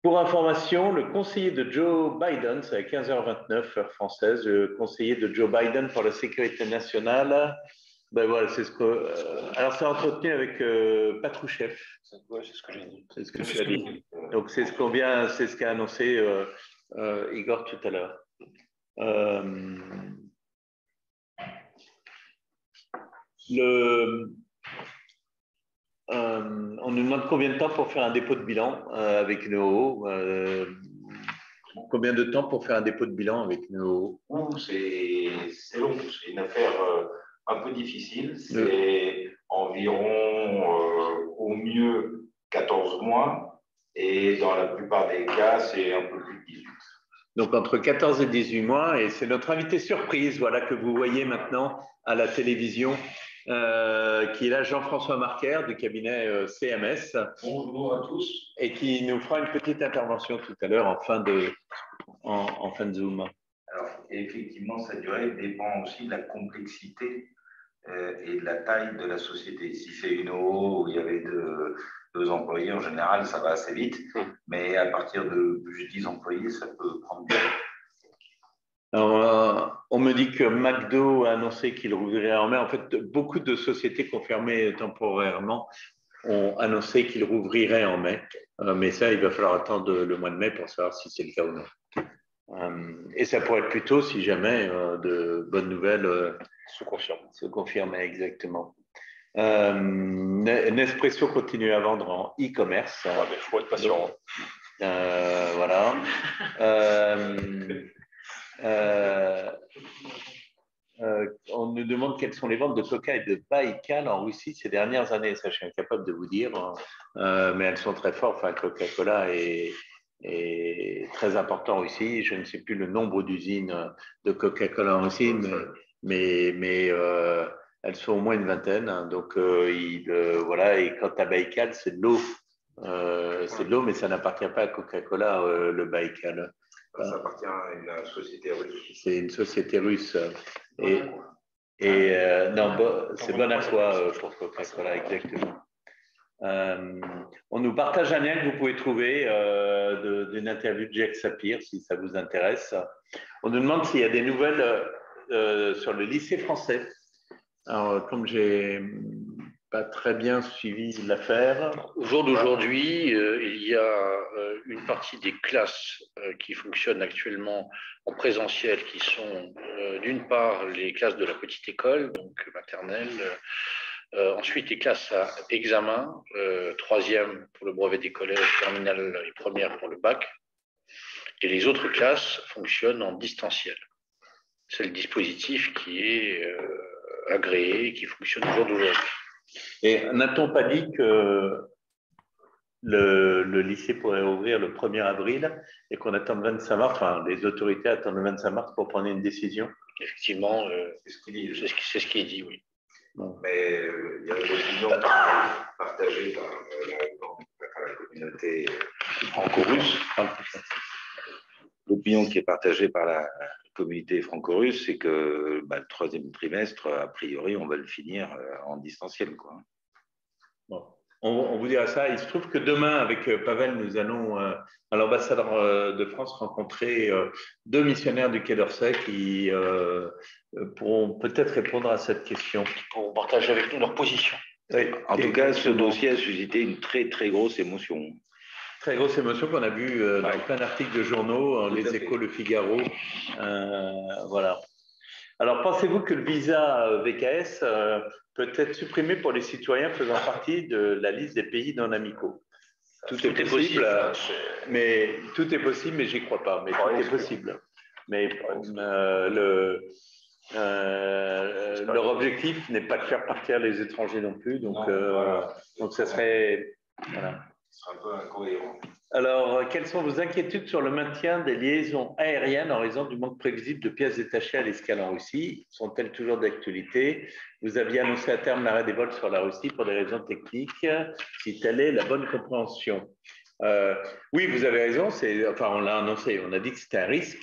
pour information, le conseiller de Joe Biden, c'est à 15h29 heure française, le conseiller de Joe Biden pour la sécurité nationale, ben voilà, c'est ce que. Alors, c'est entretenu avec Patrouchev. Ouais, c'est ce que j'ai dit. C'est ce que tu as dit. Donc, c'est ce qu'a annoncé Igor tout à l'heure. On nous demande combien de temps pour faire un dépôt de bilan avec NOO. Combien de temps pour faire un dépôt de bilan avec NOO? C'est long, c'est une affaire un peu difficile. C'est environ au mieux 14 mois et dans la plupart des cas, c'est un peu plus de 18. Donc entre 14 et 18 mois, et c'est notre invité surprise, voilà, que vous voyez maintenant à la télévision, qui est là, Jean-François Marquer du cabinet CMS. Bonjour à tous. Et qui nous fera une petite intervention tout à l'heure en fin de Zoom. Alors, effectivement, sa durée dépend aussi de la complexité et de la taille de la société. Si c'est une OO où il y avait deux employés, en général, ça va assez vite. Mais à partir de plus de 10 employés, ça peut prendre du temps. Alors, on me dit que McDo a annoncé qu'il rouvrirait en mai. En fait, beaucoup de sociétés confirmées temporairement ont annoncé qu'ils rouvriraient en mai. Mais ça, il va falloir attendre le mois de mai pour savoir si c'est le cas ou non. Et ça pourrait être plutôt, si jamais, de bonnes nouvelles se confirment exactement. Nespresso continue à vendre en e-commerce. Il faut être patient. Voilà. On nous demande quelles sont les ventes de Coca et de Baïkal en Russie ces dernières années. Ça, je suis incapable de vous dire, mais elles sont très fortes. Enfin, Coca-Cola est très important en Russie. Je ne sais plus le nombre d'usines de Coca-Cola en Russie, mais elles sont au moins une vingtaine. Donc, voilà. Et quant à Baïkal, c'est de l'eau. C'est de l'eau, mais ça n'appartient pas à Coca-Cola, le Baïkal. Ça appartient à une société russe. C'est une société russe. Non, c'est Bonaqua pour Coca-Cola, exactement. On nous partage un lien que vous pouvez trouver d'une interview de Jack Sapir, si ça vous intéresse. On nous demande s'il y a des nouvelles sur le lycée français. Alors, comme j'ai pas très bien suivi l'affaire. Au jour d'aujourd'hui, il y a une partie des classes qui fonctionnent actuellement en présentiel, qui sont d'une part les classes de la petite école, donc maternelle, ensuite les classes à examen, troisième pour le brevet des collèges, terminale et première pour le bac, et les autres classes fonctionnent en distanciel. C'est le dispositif qui est agréé, qui fonctionne au jour d'aujourd'hui. Et n'a-t-on pas dit que le lycée pourrait ouvrir le 1er avril et qu'on attend le 25 mars, enfin les autorités attendent le 25 mars pour prendre une décision? Effectivement, c'est ce qui est dit, oui. Bon. Mais il y a une opinion partagée par la communauté franco-russe. L'opinion qui est partagée par la communauté franco-russe, c'est que le troisième trimestre, a priori, on va le finir en distanciel, quoi. Bon. On vous dira ça. Il se trouve que demain, avec Pavel, nous allons à l'ambassadeur de France rencontrer deux missionnaires du Quai d'Orsay qui pourront peut-être répondre à cette question. Pour partager avec nous leur position. Oui. En tout cas, ce dossier a suscité une très, très grosse émotion. Très grosse émotion qu'on a vue dans plein d'articles de journaux, Les Échos, Le Figaro. Voilà. Alors, pensez-vous que le visa VKS peut être supprimé pour les citoyens faisant partie de la liste des pays non amicaux? Tout est possible, mais j'y crois pas. Mais tout est possible. Mais leur objectif n'est pas de faire partir les étrangers non plus. Donc, donc ça serait. Voilà. C'est un peu incohérent. Alors, quelles sont vos inquiétudes sur le maintien des liaisons aériennes en raison du manque prévisible de pièces détachées à l'escale en Russie? Sont-elles toujours d'actualité? Vous aviez annoncé à terme l'arrêt des vols sur la Russie pour des raisons techniques, si telle est la bonne compréhension. Oui, vous avez raison, enfin, on l'a annoncé, on a dit que c'était un risque,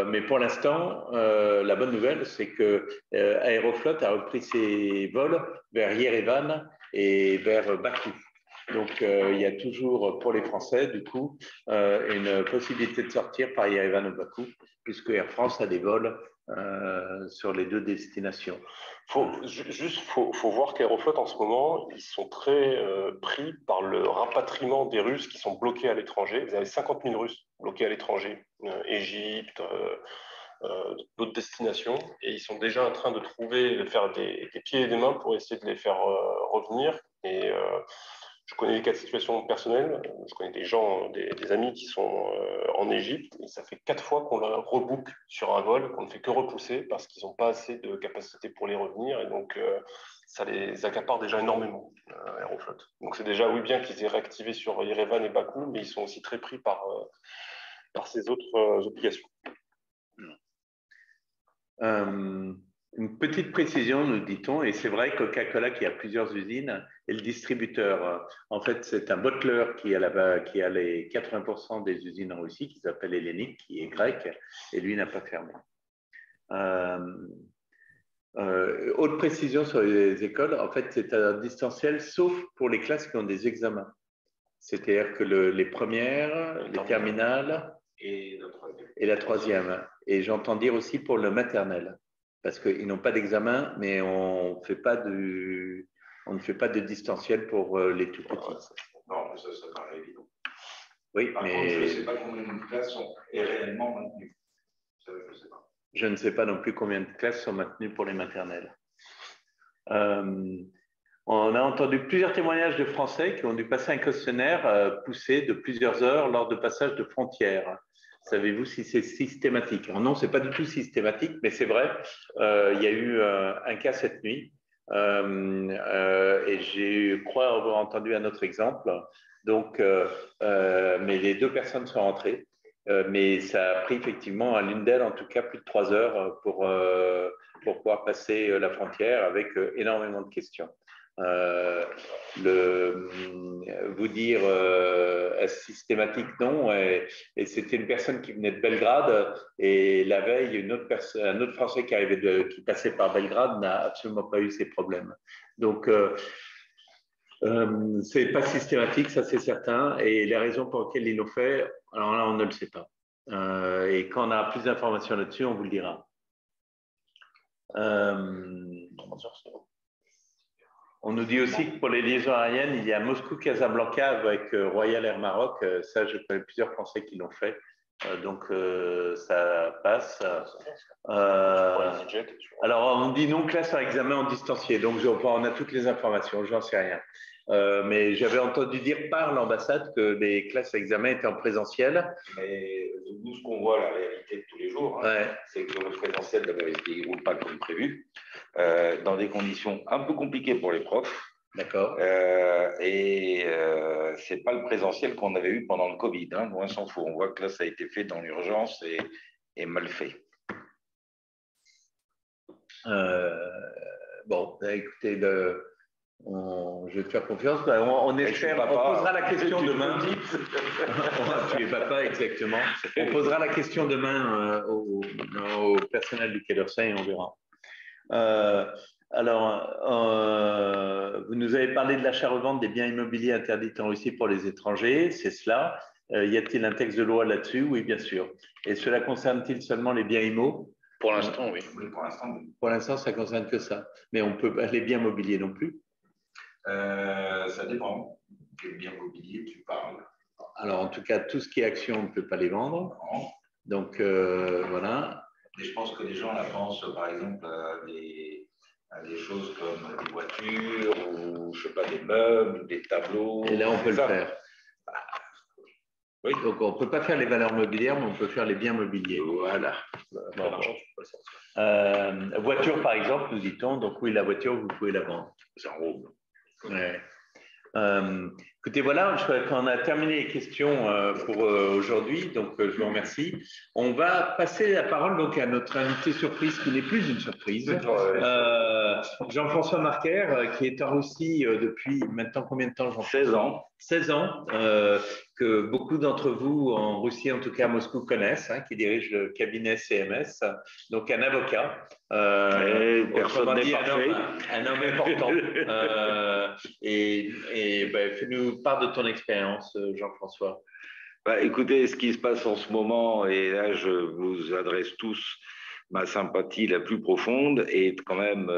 mais pour l'instant, la bonne nouvelle, c'est que Aeroflot a repris ses vols vers Yerevan et vers Bakou. Donc, il y a toujours, pour les Français, du coup, une possibilité de sortir par Yerevan ou Bakou, puisque Air France a des vols sur les 2 destinations. Faut voir qu'Aeroflot, en ce moment, ils sont très pris par le rapatriement des Russes qui sont bloqués à l'étranger. Vous avez 50 000 Russes bloqués à l'étranger, Égypte, d'autres destinations, et ils sont déjà en train de faire des pieds et des mains pour essayer de les faire revenir. Et je connais des cas de situation personnels, je connais des gens, des amis qui sont en Égypte, et ça fait 4 fois qu'on leur rebook sur un vol, qu'on ne fait que repousser parce qu'ils n'ont pas assez de capacité pour les revenir, et donc ça les accapare déjà énormément, Aeroflot. Donc c'est déjà, oui, bien qu'ils aient réactivé sur Yerevan et Bakou, mais ils sont aussi très pris par ces autres obligations. Une petite précision, nous dit-on, et c'est vrai que Coca-Cola, qui a plusieurs usines, est le distributeur. En fait, c'est un bottler qui a les 80% des usines en Russie, qui s'appelle Hellenic, qui est grec, et lui n'a pas fermé. Autre précision sur les écoles, en fait, c'est un distanciel, sauf pour les classes qui ont des examens. C'est-à-dire que les premières, les terminales et la troisième. Et j'entends dire aussi pour le maternel. Parce qu'ils n'ont pas d'examen, mais on ne fait pas de distanciel pour les tout petits. Non, mais ça paraît évident. Oui, Par mais contre, je ne sais pas combien de classes sont réellement maintenues. Ça, je ne sais pas. Je ne sais pas non plus combien de classes sont maintenues pour les maternelles. On a entendu plusieurs témoignages de Français qui ont dû passer un questionnaire poussé de plusieurs heures lors de passage de frontières. Savez-vous si c'est systématique? Alors non, ce n'est pas du tout systématique, mais c'est vrai. Il y a eu un cas cette nuit et je crois avoir entendu un autre exemple. Donc, mais les 2 personnes sont rentrées. Mais ça a pris effectivement à l'une d'elles, en tout cas, plus de 3 heures pour pouvoir passer la frontière avec énormément de questions. Vous dire systématique, non. Et c'était une personne qui venait de Belgrade et la veille, un autre Français qui passait par Belgrade n'a absolument pas eu ces problèmes. Donc, c'est pas systématique, ça c'est certain. Et les raisons pour lesquelles ils l'ont fait, alors là, on ne le sait pas. Et quand on a plus d'informations là-dessus, on vous le dira. On nous dit aussi que pour les liaisons aériennes, il y a Moscou-Casablanca avec Royal Air Maroc. Ça, je connais plusieurs Français qui l'ont fait. Donc, ça passe. Alors, on dit non, classe à examen en distanciel. Donc, on a toutes les informations, j'en sais rien. Mais j'avais entendu dire par l'ambassade que les classes à examen étaient en présentiel. Mais nous, ce qu'on voit, la réalité de tous les jours, c'est que le présentiel, d'abord, il ne roule pas comme prévu, dans des conditions un peu compliquées pour les profs. D'accord. Et ce n'est pas le présentiel qu'on avait eu pendant le Covid, hein, loin s'en faut. On voit que là, ça a été fait dans l'urgence et mal fait. Bon, écoutez, je vais te faire confiance. On espère, on posera la question demain. Tu es papa, exactement. On posera la question demain au personnel du Quai d'Orsay et on verra. Alors, vous nous avez parlé de l'achat-revente des biens immobiliers interdits en Russie pour les étrangers, c'est cela. Y a-t-il un texte de loi là-dessus? Oui, bien sûr. Et cela concerne-t-il seulement les biens immo? Pour l'instant, oui. Pour l'instant, ça ne concerne que ça. Mais on peut les biens mobiliers non plus? Ça dépend. Quel bien mobilier tu parles? Alors, en tout cas, tout ce qui est action, on ne peut pas les vendre. Non. Donc, voilà. Mais je pense que les gens là pensent, par exemple, à des choses comme des voitures ou, je sais pas, des meubles, des tableaux. Et là, on peut le faire. Oui. Donc, on ne peut pas faire les valeurs mobilières, mais on peut faire les biens mobiliers. Voilà. Voiture, par exemple, nous dit-on. Donc, oui, la voiture, vous pouvez la vendre. Ça roule. Ouais. Écoutez, voilà, on a terminé les questions pour aujourd'hui, donc je vous remercie. On va passer la parole donc à notre invité surprise, qui n'est plus une surprise, Jean-François Marquer, qui est en Russie depuis maintenant combien de temps? 16 ans. 16 ans, que beaucoup d'entre vous en Russie, en tout cas à Moscou, connaissent, qui dirige le cabinet CMS, donc un avocat. Personne n'est parfait. Un homme important. Fais-nous part de ton expérience, Jean-François. Écoutez, ce qui se passe en ce moment, et là je vous adresse tous ma sympathie la plus profonde, est quand même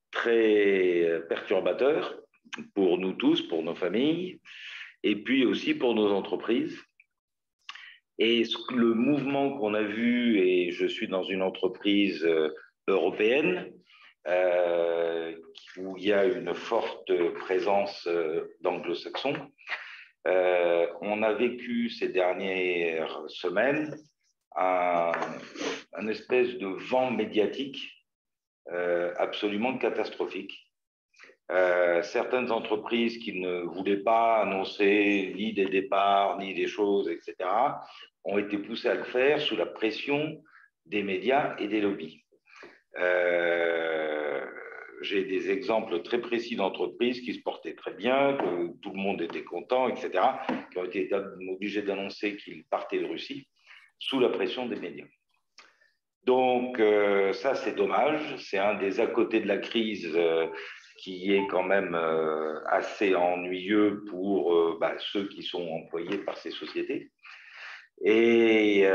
très perturbateur pour nous tous, pour nos familles, et puis aussi pour nos entreprises. Et le mouvement qu'on a vu, et je suis dans une entreprise européenne, où il y a une forte présence d'anglo-saxons, on a vécu ces dernières semaines un espèce de vent médiatique absolument catastrophique. Certaines entreprises qui ne voulaient pas annoncer ni des départs, ni des choses, etc., ont été poussées à le faire sous la pression des médias et des lobbies. J'ai des exemples très précis d'entreprises qui se portaient très bien, que tout le monde était content, etc., qui ont été obligés d'annoncer qu'ils partaient de Russie sous la pression des médias. Donc ça, c'est dommage. C'est un des à côté de la crise qui est quand même assez ennuyeux pour ceux qui sont employés par ces sociétés et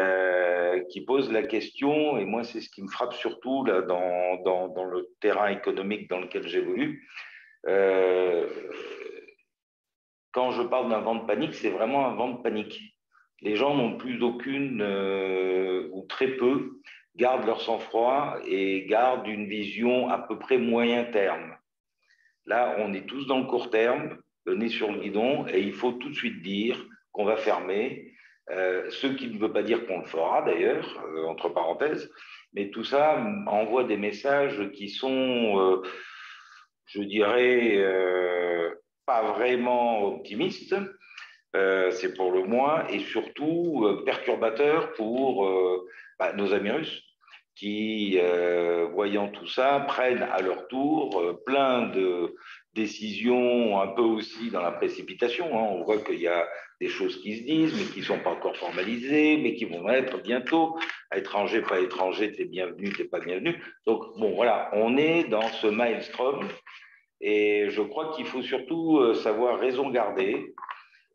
qui pose la question, et moi c'est ce qui me frappe surtout là, dans le terrain économique dans lequel j'évolue. Quand je parle d'un vent de panique, c'est vraiment un vent de panique. Les gens n'ont plus aucune, ou très peu, gardent leur sang-froid et gardent une vision à peu près moyen terme. Là, on est tous dans le court terme, le nez sur le guidon, et il faut tout de suite dire qu'on va fermer, ce qui ne veut pas dire qu'on le fera d'ailleurs, entre parenthèses, mais tout ça envoie des messages qui sont, je dirais, pas vraiment optimistes, c'est pour le moins, et surtout perturbateurs pour nos amis russes, qui, voyant tout ça, prennent à leur tour plein de décisions, un peu aussi dans la précipitation. On voit qu'il y a des choses qui se disent, mais qui ne sont pas encore formalisées, mais qui vont être bientôt. Étranger, pas étranger, t'es bienvenu, t'es pas bienvenu. Donc, bon, voilà, on est dans ce maelstrom, et je crois qu'il faut surtout savoir raison garder,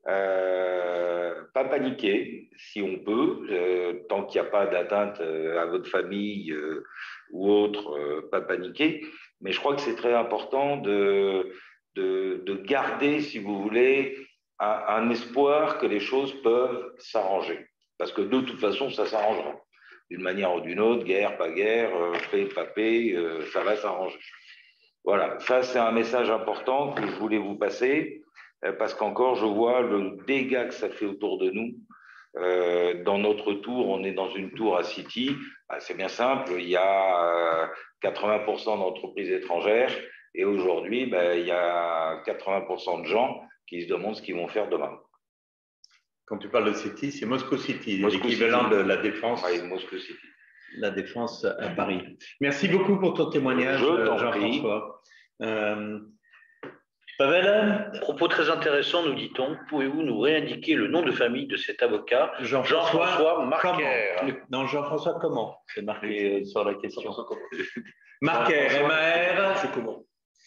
pas paniquer si on peut, tant qu'il n'y a pas d'atteinte à votre famille ou autre, pas paniquer. Mais je crois que c'est très important de garder, si vous voulez, un espoir que les choses peuvent s'arranger. Parce que de toute façon, ça s'arrangera. D'une manière ou d'une autre, guerre, pas guerre, paix, pas paix, ça va s'arranger. Voilà, ça c'est un message important que je voulais vous passer. Parce qu'encore, je vois le dégât que ça fait autour de nous. Dans notre tour, on est dans une tour à City. C'est bien simple, il y a 80% d'entreprises étrangères et aujourd'hui, il y a 80% de gens qui se demandent ce qu'ils vont faire demain. Quand tu parles de City, c'est Moscow City, l'équivalent de la Défense. Oui, Moscow City. La Défense à Paris. Merci beaucoup pour ton témoignage, Jean-François. Pavel, propos très intéressant, nous dit-on. Pouvez-vous nous réindiquer le nom de famille de cet avocat, Jean-François Marquer? Non, Jean-François comment? C'est marqué sur la question. Marquer, M-A-R. C'est comment?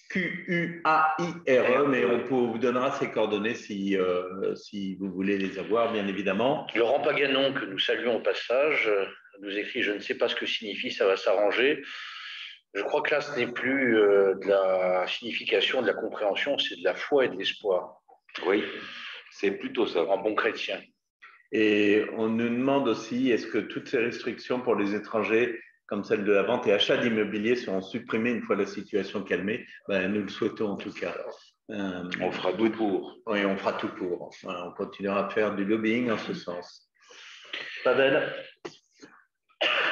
Q-U-A-I-R-E, mais on vous donnera ses coordonnées si vous voulez les avoir, bien évidemment. Laurent Paganon, que nous saluons au passage, nous écrit « Je ne sais pas ce que signifie, ça va s'arranger ». Je crois que là, ce n'est plus de la signification, de la compréhension, c'est de la foi et de l'espoir. Oui, c'est plutôt ça. En bon chrétien. Et on nous demande aussi, est-ce que toutes ces restrictions pour les étrangers, comme celle de la vente et achat d'immobilier, seront supprimées une fois la situation calmée? Nous le souhaitons en tout cas. On fera tout pour. Oui, on fera tout pour. Voilà, on continuera à faire du lobbying en ce sens. Pavel?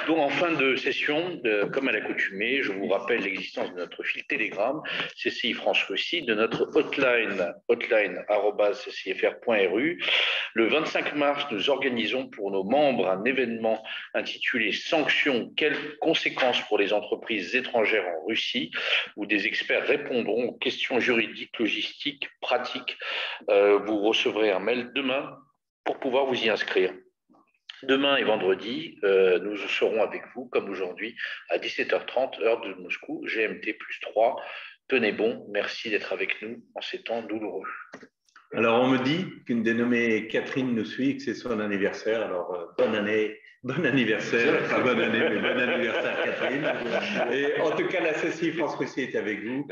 Donc, en fin de session, comme à l'accoutumée, je vous rappelle l'existence de notre fil Telegram, CCI France Russie, de notre hotline@ccfr.ru. Le 25 mars, nous organisons pour nos membres un événement intitulé « Sanctions, quelles conséquences pour les entreprises étrangères en Russie ?» où des experts répondront aux questions juridiques, logistiques, pratiques. Vous recevrez un mail demain pour pouvoir vous y inscrire. Demain et vendredi, nous serons avec vous, comme aujourd'hui, à 17h30, heure de Moscou, GMT +3. Tenez bon, merci d'être avec nous en ces temps douloureux. Alors, on me dit qu'une dénommée Catherine nous suit, que c'est son anniversaire. Alors, bonne année, bon anniversaire, pas bonne année, mais bon anniversaire, Catherine. Et en tout cas, la CCI France-Russie est avec vous.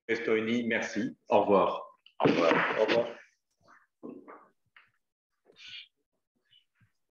Restons unis, merci. Au revoir. Au revoir. Au revoir.